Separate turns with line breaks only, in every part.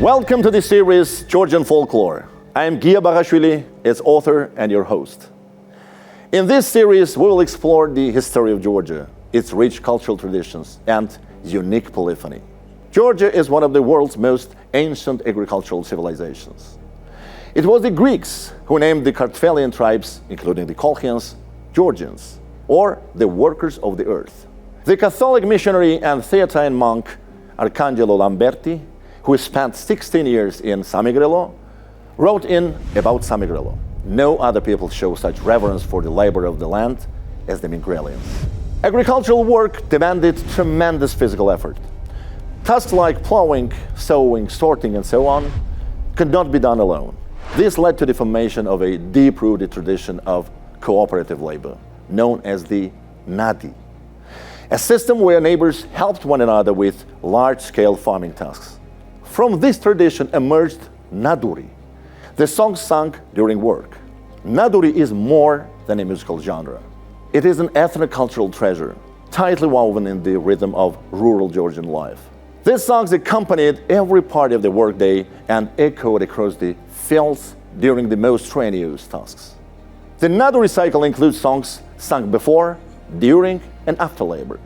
Welcome to the series Georgian Folklore. I am Gia Bagashvili, its author and your host. In this series, we will explore the history of Georgia, its rich cultural traditions, and unique polyphony. Georgia is one of the world's most ancient agricultural civilizations. It was the Greeks who named the Kartvelian tribes, including the Colchians, Georgians, or the workers of the earth. The Catholic missionary and Theatine monk Arcangelo Lamberti, who spent 16 years in Samegrelo, wrote in about Samegrelo. No other people show such reverence for the labor of the land as the Megrelians. Agricultural work demanded tremendous physical effort. Tasks like plowing, sowing, sorting, and so on could not be done alone. This led to the formation of a deep-rooted tradition of cooperative labor, known as the nadi, a system where neighbors helped one another with large-scale farming tasks. From this tradition emerged naduri, the songs sung during work. Naduri is more than a musical genre. It is an ethnocultural treasure, tightly woven in the rhythm of rural Georgian life. These songs accompanied every part of the workday and echoed across the fields during the most strenuous tasks. The naduri cycle includes songs sung before, during, and after labor.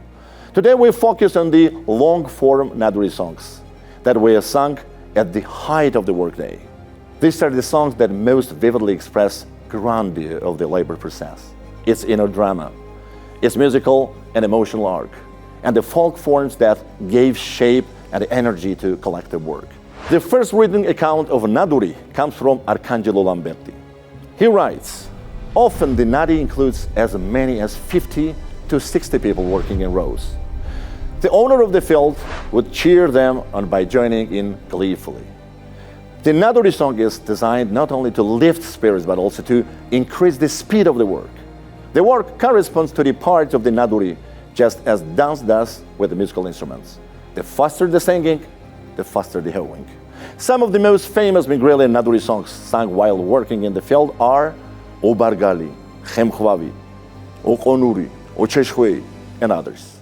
Today we focus on the long-form naduri songs that were sung at the height of the workday. These are the songs that most vividly express grandeur of the labor process, its inner drama, its musical and emotional arc, and the folk forms that gave shape and energy to collective work. The first written account of naduri comes from Arcangelo Lamberti. He writes, often the nadi includes as many as 50 to 60 people working in rows. The owner of the field would cheer them on by joining in gleefully. The naduri song is designed not only to lift spirits but also to increase the speed of the work. The work corresponds to the parts of the naduri, just as dance does with the musical instruments. The faster the singing, the faster the hoeing. Some of the most famous Megrelian naduri songs sung while working in the field are O Bargali, Khemkhwavi, O Qonuri, O Cheshwe, and others.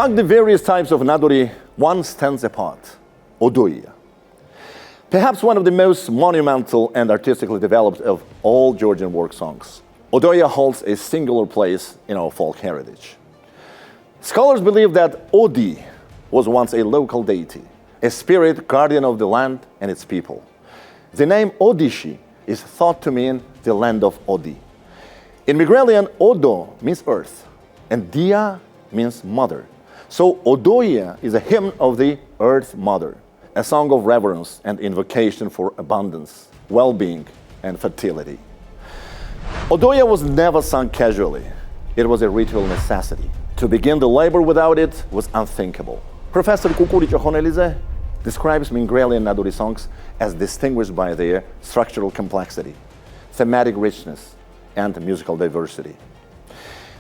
Among the various types of naduri, one stands apart, Odoia. Perhaps one of the most monumental and artistically developed of all Georgian work songs. Odoia holds a singular place in our folk heritage. Scholars believe that Odi was once a local deity, a spirit guardian of the land and its people. The name Odishi is thought to mean the land of Odi. In Megrelian, Odo means earth, and Dia means mother. So Odoia is a hymn of the Earth Mother, a song of reverence and invocation for abundance, well-being, and fertility. Odoia was never sung casually. It was a ritual necessity. To begin the labor without it was unthinkable. Professor Kukuri Chohonelize describes Megrelian naduri songs as distinguished by their structural complexity, thematic richness, and musical diversity.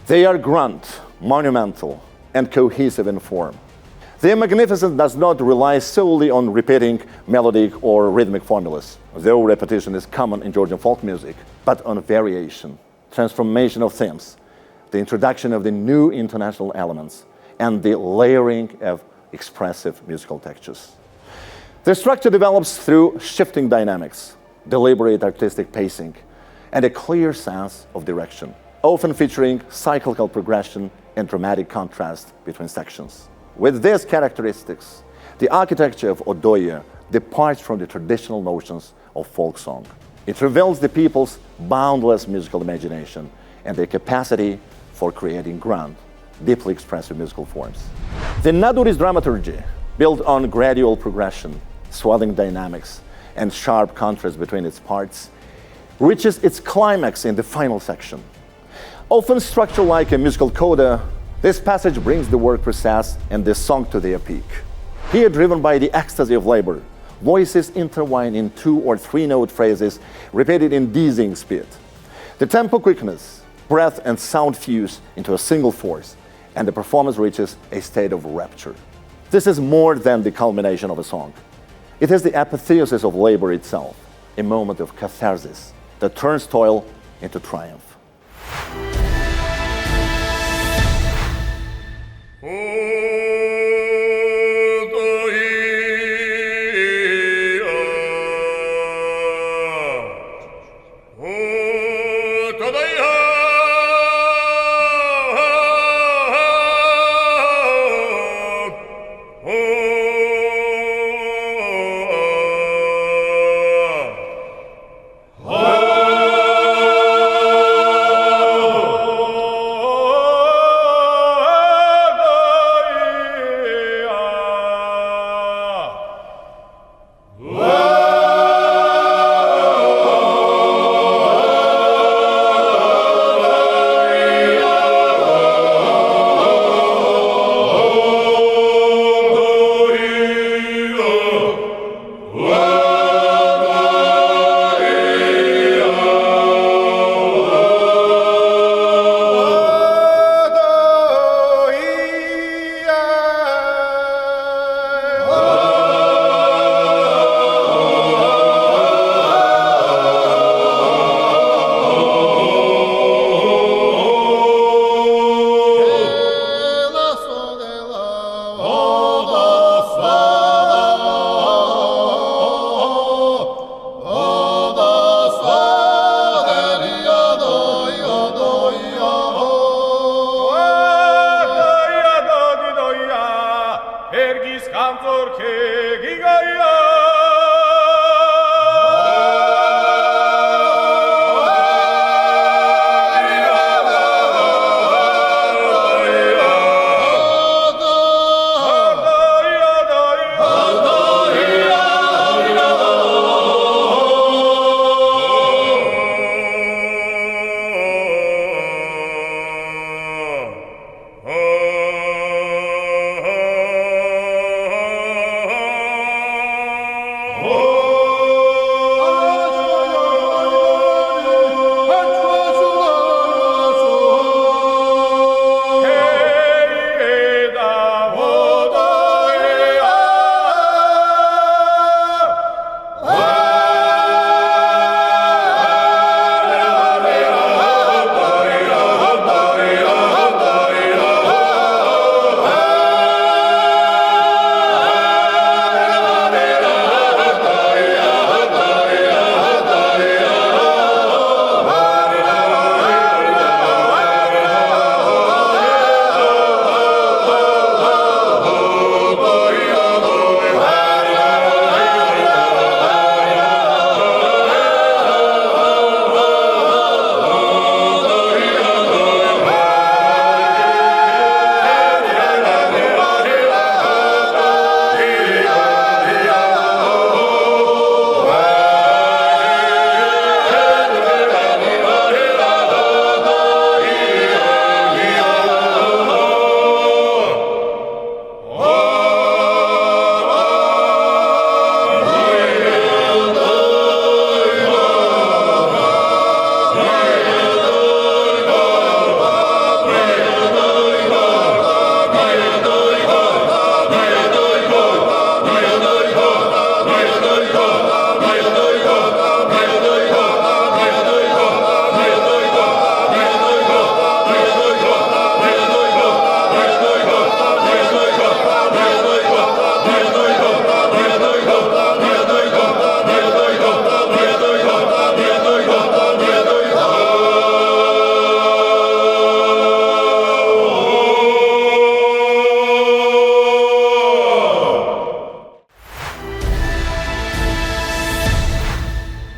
They are grand, monumental, and cohesive in form. Their magnificence does not rely solely on repeating melodic or rhythmic formulas, though repetition is common in Georgian folk music, but on variation, transformation of themes, the introduction of the new international elements, and the layering of expressive musical textures. The structure develops through shifting dynamics, deliberate artistic pacing, and a clear sense of direction, often featuring cyclical progression and dramatic contrast between sections. With these characteristics, the architecture of Odoia departs from the traditional notions of folk song. It reveals the people's boundless musical imagination and their capacity for creating grand, deeply expressive musical forms. The naduri's dramaturgy, built on gradual progression, swelling dynamics, and sharp contrast between its parts, reaches its climax in the final section. Often structured like a musical coda, this passage brings the word process and the song to their peak. Here, driven by the ecstasy of labor, voices intertwine in 2 or 3 note phrases repeated in dizzying speed. The tempo quickness, breath and sound fuse into a single force, and the performance reaches a state of rapture. This is more than the culmination of a song. It is the apotheosis of labor itself, a moment of catharsis that turns toil into triumph.
Oh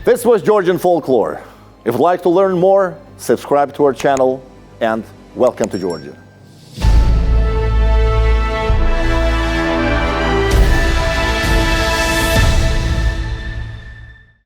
This was Georgian Folklore. If you'd like to learn more, subscribe to our channel, and welcome to Georgia.